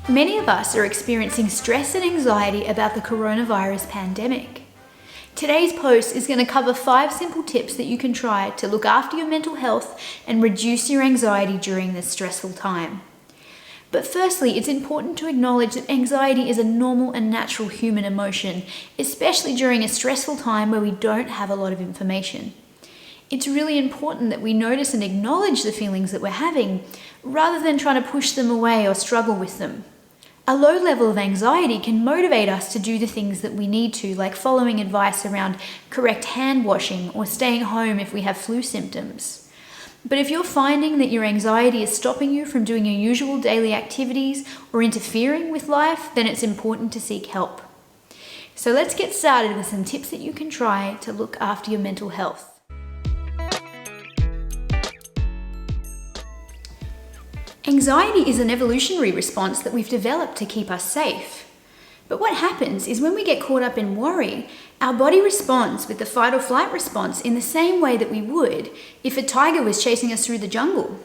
Many of us are experiencing stress and anxiety about the coronavirus pandemic. Today's post is going to cover 5 simple tips that you can try to look after your mental health and reduce your anxiety during this stressful time. But firstly, it's important to acknowledge that anxiety is a normal and natural human emotion, especially during a stressful time where we don't have a lot of information. It's really important that we notice and acknowledge the feelings that we're having, rather than trying to push them away or struggle with them. A low level of anxiety can motivate us to do the things that we need to, like following advice around correct hand washing or staying home if we have flu symptoms. But if you're finding that your anxiety is stopping you from doing your usual daily activities or interfering with life, then it's important to seek help. So let's get started with some tips that you can try to look after your mental health. Anxiety is an evolutionary response that we've developed to keep us safe. But what happens is when we get caught up in worry, our body responds with the fight or flight response in the same way that we would if a tiger was chasing us through the jungle.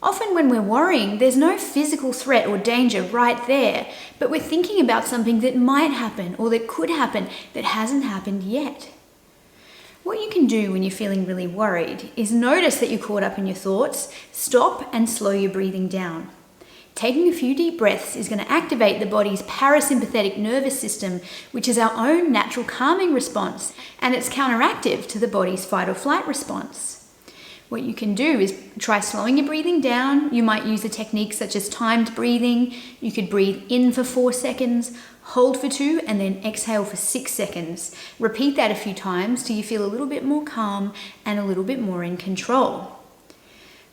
Often when we're worrying, there's no physical threat or danger right there, but we're thinking about something that might happen or that could happen that hasn't happened yet. What you can do when you're feeling really worried is notice that you're caught up in your thoughts, stop and slow your breathing down. Taking a few deep breaths is going to activate the body's parasympathetic nervous system, which is our own natural calming response, and it's counteractive to the body's fight or flight response. What you can do is try slowing your breathing down. You might use a technique such as timed breathing. You could breathe in for 4 seconds, hold for 2, and then exhale for 6 seconds. Repeat that a few times till you feel a little bit more calm and a little bit more in control.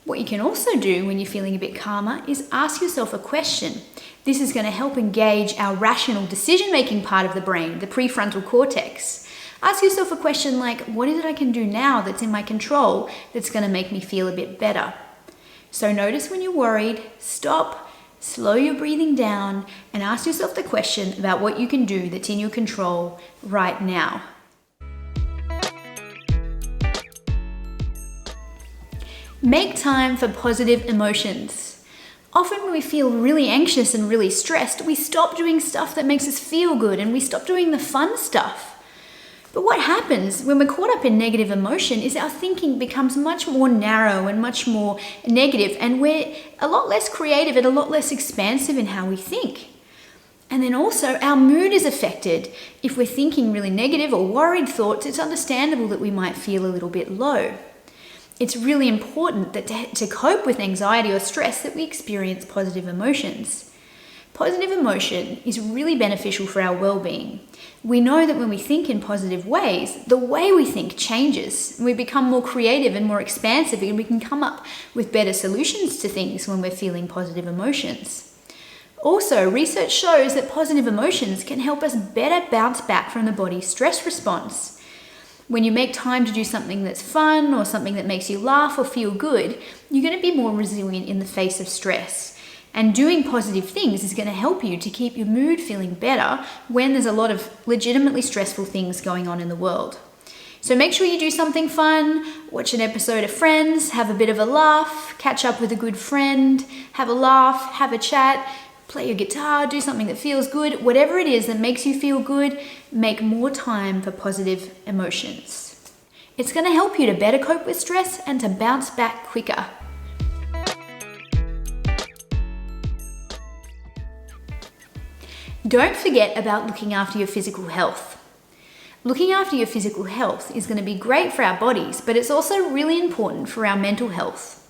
What you can also do when you're feeling a bit calmer is ask yourself a question. This is going to help engage our rational decision-making part of the brain, the prefrontal cortex. Ask yourself a question like, what is it I can do now that's in my control that's going to make me feel a bit better? So notice when you're worried, stop, slow your breathing down, and ask yourself the question about what you can do that's in your control right now. Make time for positive emotions. Often when we feel really anxious and really stressed, we stop doing stuff that makes us feel good and we stop doing the fun stuff. But what happens when we're caught up in negative emotion is our thinking becomes much more narrow and much more negative, and we're a lot less creative and a lot less expansive in how we think. And then also our mood is affected. If we're thinking really negative or worried thoughts, it's understandable that we might feel a little bit low. It's really important that to cope with anxiety or stress that we experience positive emotions. Positive emotion is really beneficial for our well-being. We know that when we think in positive ways, the way we think changes. We become more creative and more expansive, and we can come up with better solutions to things when we're feeling positive emotions. Also, research shows that positive emotions can help us better bounce back from the body's stress response. When you make time to do something that's fun or something that makes you laugh or feel good, you're going to be more resilient in the face of stress. And doing positive things is going to help you to keep your mood feeling better when there's a lot of legitimately stressful things going on in the world. So make sure you do something fun, watch an episode of Friends, have a bit of a laugh, catch up with a good friend, have a laugh, have a chat, play your guitar, do something that feels good. Whatever it is that makes you feel good, make more time for positive emotions. It's going to help you to better cope with stress and to bounce back quicker. Don't forget about looking after your physical health. Looking after your physical health is going to be great for our bodies, but it's also really important for our mental health.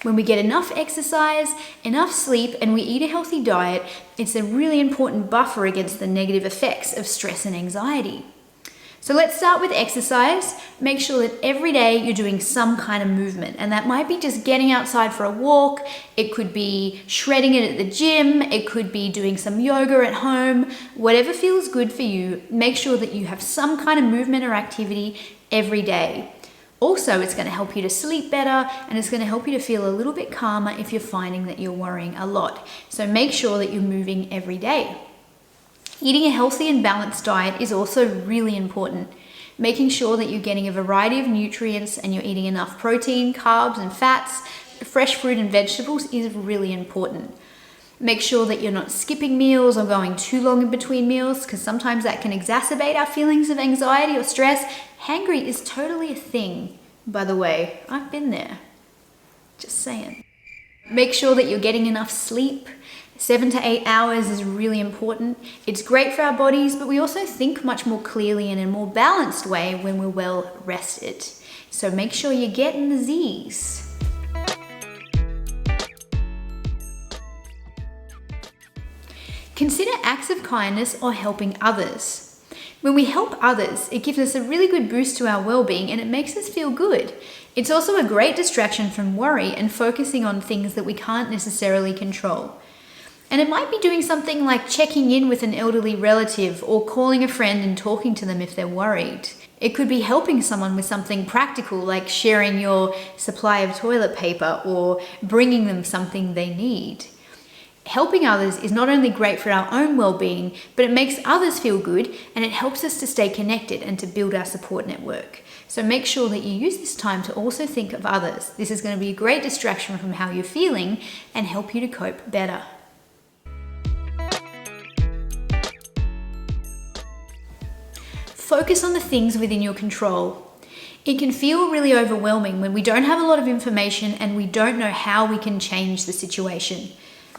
When we get enough exercise, enough sleep, and we eat a healthy diet, it's a really important buffer against the negative effects of stress and anxiety. So let's start with exercise. Make sure that every day you're doing some kind of movement, and that might be just getting outside for a walk. It could be shredding it at the gym. It could be doing some yoga at home. Whatever feels good for you, make sure that you have some kind of movement or activity every day. Also, it's going to help you to sleep better, and it's going to help you to feel a little bit calmer if you're finding that you're worrying a lot. So make sure that you're moving every day. Eating a healthy and balanced diet is also really important. Making sure that you're getting a variety of nutrients and you're eating enough protein, carbs and fats, fresh fruit and vegetables is really important. Make sure that you're not skipping meals or going too long in between meals, because sometimes that can exacerbate our feelings of anxiety or stress. Hangry is totally a thing, by the way. I've been there. Just saying. Make sure that you're getting enough sleep. 7 to 8 hours is really important. It's great for our bodies, but we also think much more clearly and in a more balanced way when we're well rested. So make sure you're getting the Z's. Consider acts of kindness or helping others. When we help others, it gives us a really good boost to our well-being and it makes us feel good. It's also a great distraction from worry and focusing on things that we can't necessarily control. And it might be doing something like checking in with an elderly relative or calling a friend and talking to them if they're worried. It could be helping someone with something practical like sharing your supply of toilet paper or bringing them something they need. Helping others is not only great for our own well-being, but it makes others feel good and it helps us to stay connected and to build our support network. So make sure that you use this time to also think of others. This is going to be a great distraction from how you're feeling and help you to cope better. Focus on the things within your control. It can feel really overwhelming when we don't have a lot of information and we don't know how we can change the situation.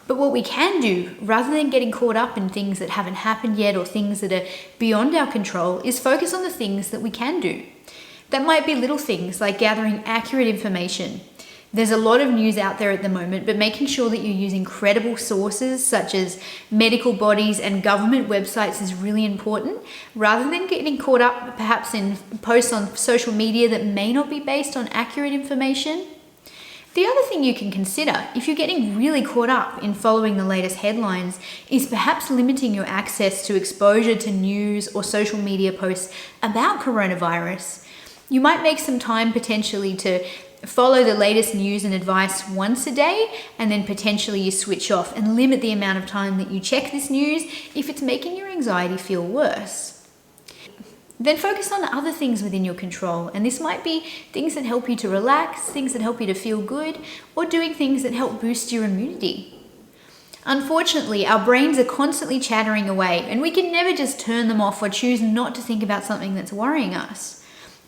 But what we can do, rather than getting caught up in things that haven't happened yet or things that are beyond our control, is focus on the things that we can do. That might be little things like gathering accurate information. There's a lot of news out there at the moment, but making sure that you're using credible sources such as medical bodies and government websites is really important, rather than getting caught up perhaps in posts on social media that may not be based on accurate information. The other thing you can consider, if you're getting really caught up in following the latest headlines, is perhaps limiting your access to exposure to news or social media posts about coronavirus. You might make some time potentially to follow the latest news and advice once a day, and then potentially you switch off and limit the amount of time that you check this news if it's making your anxiety feel worse. Then focus on other things within your control, and this might be things that help you to relax, things that help you to feel good, or doing things that help boost your immunity. Unfortunately, our brains are constantly chattering away, and we can never just turn them off or choose not to think about something that's worrying us.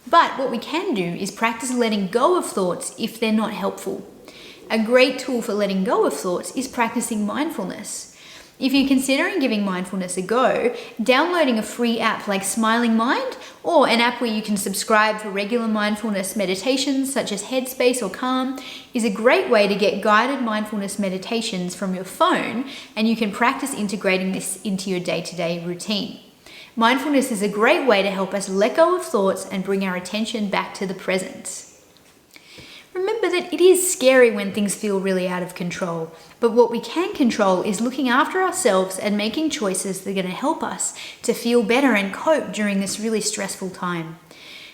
But what we can do is practice letting go of thoughts if they're not helpful. A great tool for letting go of thoughts is practicing mindfulness. If you're considering giving mindfulness a go, downloading a free app like Smiling Mind or an app where you can subscribe for regular mindfulness meditations such as Headspace or Calm is a great way to get guided mindfulness meditations from your phone, and you can practice integrating this into your day-to-day routine. Mindfulness is a great way to help us let go of thoughts and bring our attention back to the present. Remember that it is scary when things feel really out of control, but what we can control is looking after ourselves and making choices that are going to help us to feel better and cope during this really stressful time.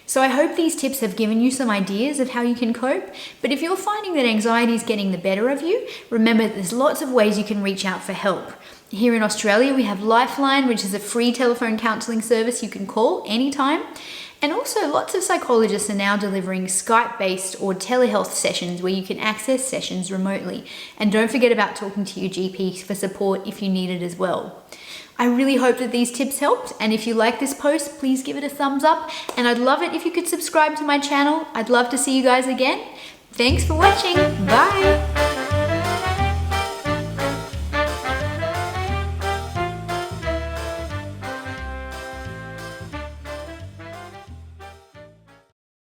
So I hope these tips have given you some ideas of how you can cope, but if you're finding that anxiety is getting the better of you, remember there's lots of ways you can reach out for help. Here in Australia, we have Lifeline, which is a free telephone counselling service you can call anytime. And also lots of psychologists are now delivering Skype-based or telehealth sessions where you can access sessions remotely. And don't forget about talking to your GP for support if you need it as well. I really hope that these tips helped, and if you like this post, please give it a thumbs up, and I'd love it if you could subscribe to my channel. I'd love to see you guys again. Thanks for watching. Bye.